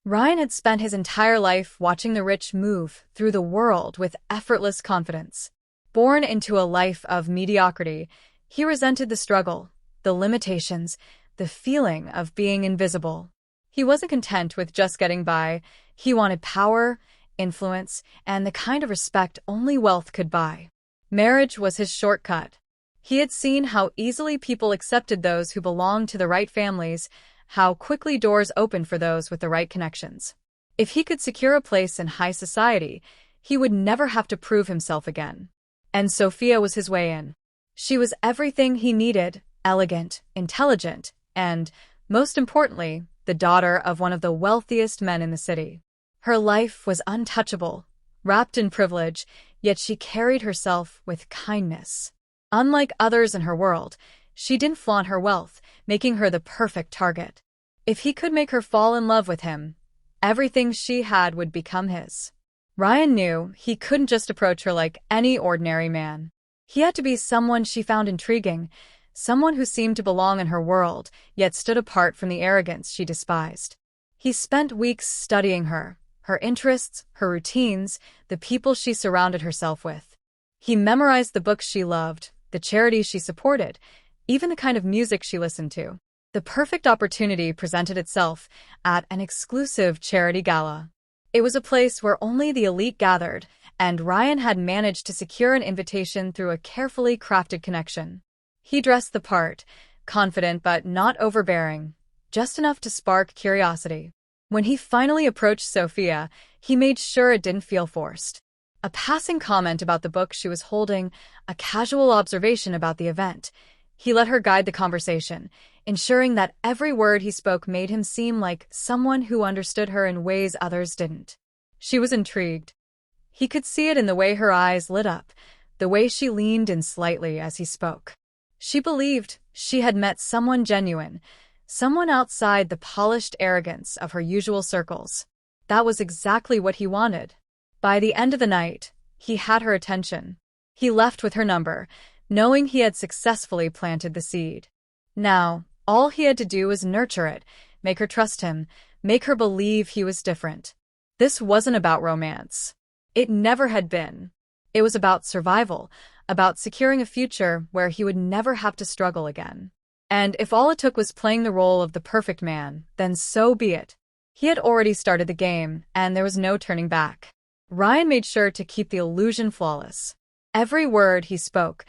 Ryan had spent his entire life watching the rich move through the world with effortless confidence. Born into a life of mediocrity, he resented the struggle, the limitations, the feeling of being invisible. He wasn't content with just getting by. He wanted power, influence, and the kind of respect only wealth could buy. Marriage was his shortcut. He had seen how easily people accepted those who belonged to the right families, how quickly doors opened for those with the right connections. If he could secure a place in high society, he would never have to prove himself again. And Sophia was his way in. She was everything he needed: elegant, intelligent, and, most importantly, the daughter of one of the wealthiest men in the city. Her life was untouchable, wrapped in privilege, yet she carried herself with kindness. Unlike others in her world, she didn't flaunt her wealth, making her the perfect target. If he could make her fall in love with him, everything she had would become his. Ryan knew he couldn't just approach her like any ordinary man. He had to be someone she found intriguing, someone who seemed to belong in her world, yet stood apart from the arrogance she despised. He spent weeks studying her interests, her routines, the people she surrounded herself with. He memorized the books she loved, the charities she supported, even the kind of music she listened to. The perfect opportunity presented itself at an exclusive charity gala. It was a place where only the elite gathered, and Ryan had managed to secure an invitation through a carefully crafted connection. He dressed the part, confident but not overbearing, just enough to spark curiosity. When he finally approached Sophia, he made sure it didn't feel forced. A passing comment about the book she was holding, a casual observation about the event. He let her guide the conversation, ensuring that every word he spoke made him seem like someone who understood her in ways others didn't. She was intrigued. He could see it in the way her eyes lit up, the way she leaned in slightly as he spoke. She believed she had met someone genuine, someone outside the polished arrogance of her usual circles. That was exactly what he wanted. By the end of the night, he had her attention. He left with her number, knowing he had successfully planted the seed. Now, all he had to do was nurture it, make her trust him, make her believe he was different. This wasn't about romance. It never had been. It was about survival, about securing a future where he would never have to struggle again. And if all it took was playing the role of the perfect man, then so be it. He had already started the game, and there was no turning back. Ryan made sure to keep the illusion flawless. Every word he spoke,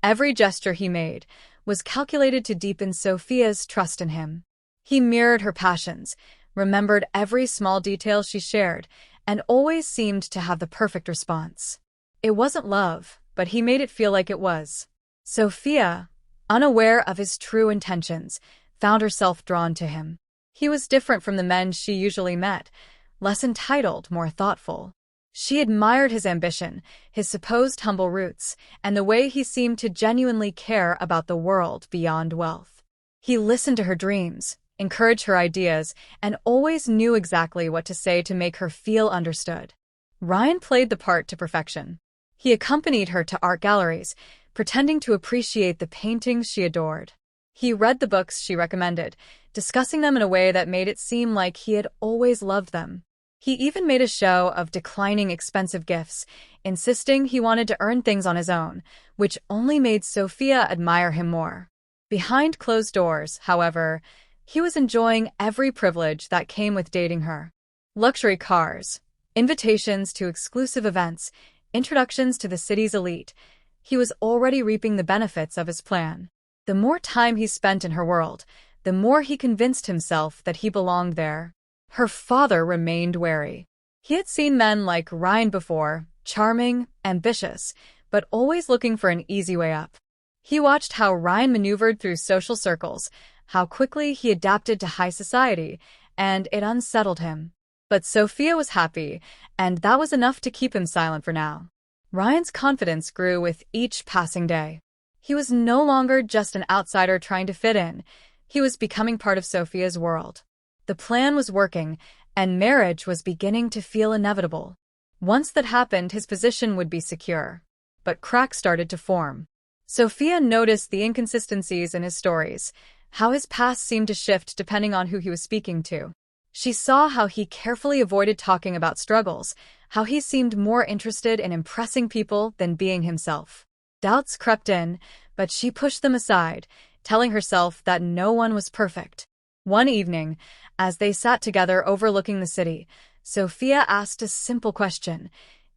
every gesture he made, was calculated to deepen Sophia's trust in him. He mirrored her passions, remembered every small detail she shared, and always seemed to have the perfect response. It wasn't love, but he made it feel like it was. Sophia, unaware of his true intentions, found herself drawn to him. He was different from the men she usually met, less entitled, more thoughtful. She admired his ambition, his supposed humble roots, and the way he seemed to genuinely care about the world beyond wealth. He listened to her dreams, encouraged her ideas, and always knew exactly what to say to make her feel understood. Ryan played the part to perfection. He accompanied her to art galleries, pretending to appreciate the paintings she adored. He read the books she recommended, discussing them in a way that made it seem like he had always loved them. He even made a show of declining expensive gifts, insisting he wanted to earn things on his own, which only made Sophia admire him more. Behind closed doors, however, he was enjoying every privilege that came with dating her. Luxury cars, invitations to exclusive events, introductions to the city's elite. He was already reaping the benefits of his plan. The more time he spent in her world, the more he convinced himself that he belonged there. Her father remained wary. He had seen men like Ryan before, charming, ambitious, but always looking for an easy way up. He watched how Ryan maneuvered through social circles, how quickly he adapted to high society, and it unsettled him. But Sophia was happy, and that was enough to keep him silent for now. Ryan's confidence grew with each passing day. He was no longer just an outsider trying to fit in. He was becoming part of Sophia's world. The plan was working, and marriage was beginning to feel inevitable. Once that happened, his position would be secure. But cracks started to form. Sophia noticed the inconsistencies in his stories, how his past seemed to shift depending on who he was speaking to. She saw how he carefully avoided talking about struggles, how he seemed more interested in impressing people than being himself. Doubts crept in, but she pushed them aside, telling herself that no one was perfect. One evening, as they sat together overlooking the city, Sophia asked a simple question.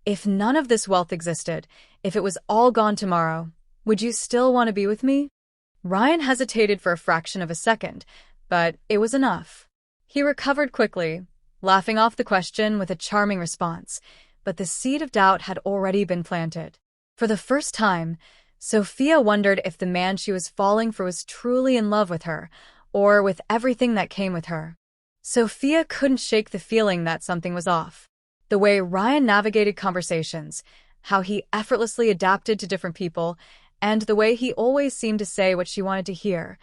If none of this wealth existed, if it was all gone tomorrow, would you still want to be with me? Ryan hesitated for a fraction of a second, but it was enough. He recovered quickly, laughing off the question with a charming response, but the seed of doubt had already been planted. For the first time, Sophia wondered if the man she was falling for was truly in love with her, or with everything that came with her. Sophia couldn't shake the feeling that something was off. The way Ryan navigated conversations, how he effortlessly adapted to different people, and the way he always seemed to say what she wanted to hear,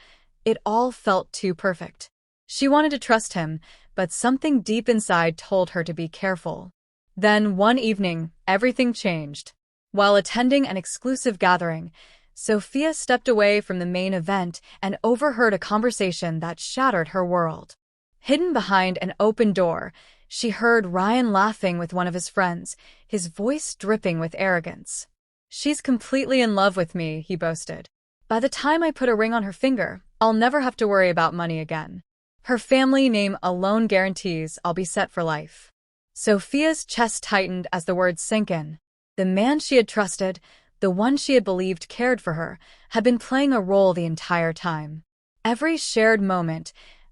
it all felt too perfect. She wanted to trust him, but something deep inside told her to be careful. Then, one evening, everything changed. While attending an exclusive gathering, Sophia stepped away from the main event and overheard a conversation that shattered her world. Hidden behind an open door, she heard Ryan laughing with one of his friends, his voice dripping with arrogance. "She's completely in love with me," he boasted. "By the time I put a ring on her finger, I'll never have to worry about money again. Her family name alone guarantees I'll be set for life." Sophia's chest tightened as the words sank in. The man she had trusted, the one she had believed cared for her, had been playing a role the entire time. Every shared moment,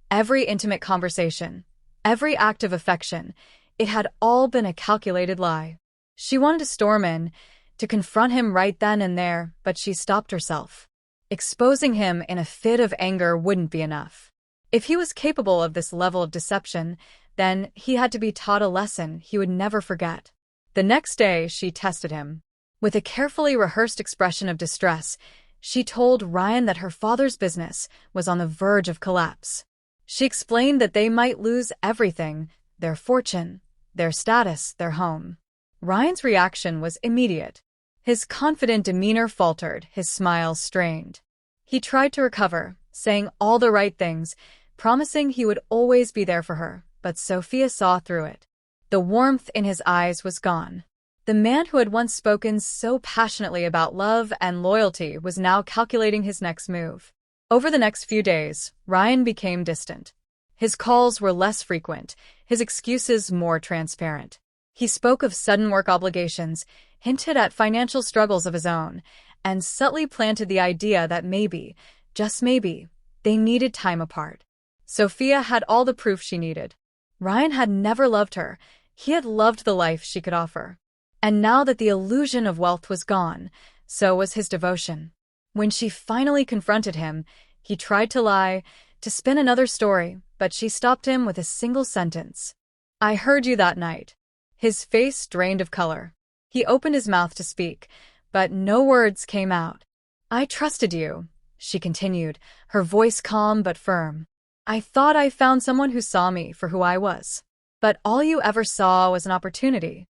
every intimate conversation, every act of affection, it had all been a calculated lie. She wanted to storm in, to confront him right then and there, but she stopped herself. Exposing him in a fit of anger wouldn't be enough. If he was capable of this level of deception, then he had to be taught a lesson he would never forget. The next day, she tested him. With a carefully rehearsed expression of distress, she told Ryan that her father's business was on the verge of collapse. She explained that they might lose everything, their fortune, their status, their home. Ryan's reaction was immediate. His confident demeanor faltered, his smile strained. He tried to recover, saying all the right things, promising he would always be there for her, but Sophia saw through it. The warmth in his eyes was gone. The man who had once spoken so passionately about love and loyalty was now calculating his next move. Over the next few days, Ryan became distant. His calls were less frequent, his excuses more transparent. He spoke of sudden work obligations, hinted at financial struggles of his own, and subtly planted the idea that maybe, just maybe, they needed time apart. Sophia had all the proof she needed. Ryan had never loved her. He had loved the life she could offer. And now that the illusion of wealth was gone, so was his devotion. When she finally confronted him, he tried to lie, to spin another story, but she stopped him with a single sentence. "I heard you that night." His face drained of color. He opened his mouth to speak, but no words came out. "I trusted you," she continued, her voice calm but firm. "I thought I found someone who saw me for who I was. But all you ever saw was an opportunity."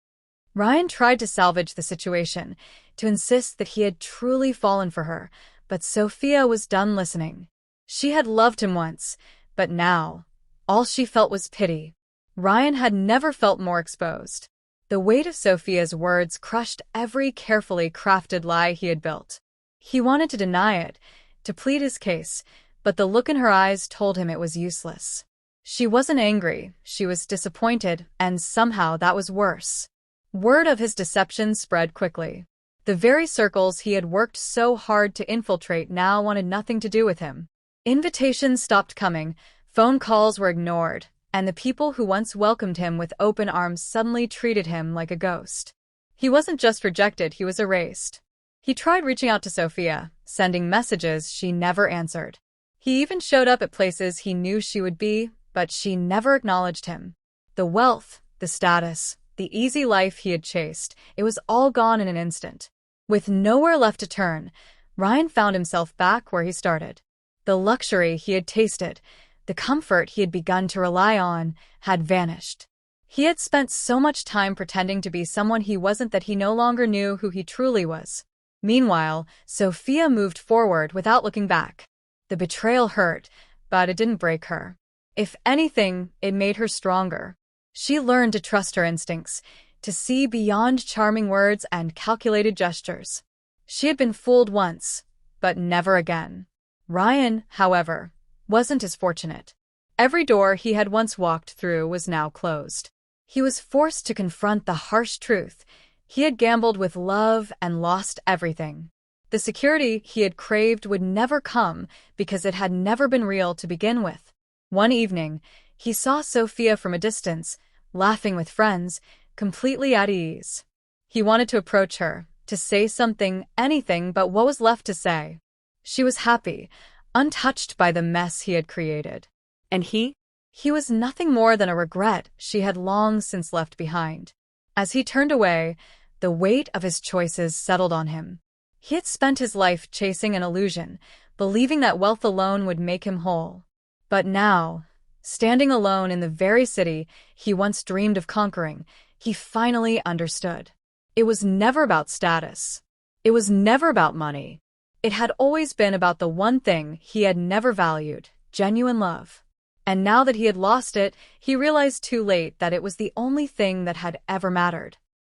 Ryan tried to salvage the situation, to insist that he had truly fallen for her, but Sophia was done listening. She had loved him once, but now, all she felt was pity. Ryan had never felt more exposed. The weight of Sophia's words crushed every carefully crafted lie he had built. He wanted to deny it, to plead his case, but the look in her eyes told him it was useless. She wasn't angry, she was disappointed, and somehow that was worse. Word of his deception spread quickly. The very circles he had worked so hard to infiltrate now wanted nothing to do with him. Invitations stopped coming, phone calls were ignored, and the people who once welcomed him with open arms suddenly treated him like a ghost. He wasn't just rejected, he was erased. He tried reaching out to Sophia, sending messages she never answered. He even showed up at places he knew she would be, but she never acknowledged him. The wealth, the status, the easy life he had chased, it was all gone in an instant. With nowhere left to turn, Ryan found himself back where he started. The luxury he had tasted, the comfort he had begun to rely on, had vanished. He had spent so much time pretending to be someone he wasn't that he no longer knew who he truly was. Meanwhile, Sophia moved forward without looking back. The betrayal hurt, but it didn't break her. If anything, it made her stronger. She learned to trust her instincts, to see beyond charming words and calculated gestures. She had been fooled once, but never again. Ryan, however, wasn't as fortunate. Every door he had once walked through was now closed. He was forced to confront the harsh truth. He had gambled with love and lost everything. The security he had craved would never come because it had never been real to begin with. One evening, he saw Sophia from a distance, laughing with friends, completely at ease. He wanted to approach her, to say something, anything but what was left to say. She was happy, untouched by the mess he had created. And he? He was nothing more than a regret she had long since left behind. As he turned away, the weight of his choices settled on him. He had spent his life chasing an illusion, believing that wealth alone would make him whole. But now, standing alone in the very city he once dreamed of conquering, he finally understood. It was never about status. It was never about money. It had always been about the one thing he had never valued, genuine love. And now that he had lost it, he realized too late that it was the only thing that had ever mattered.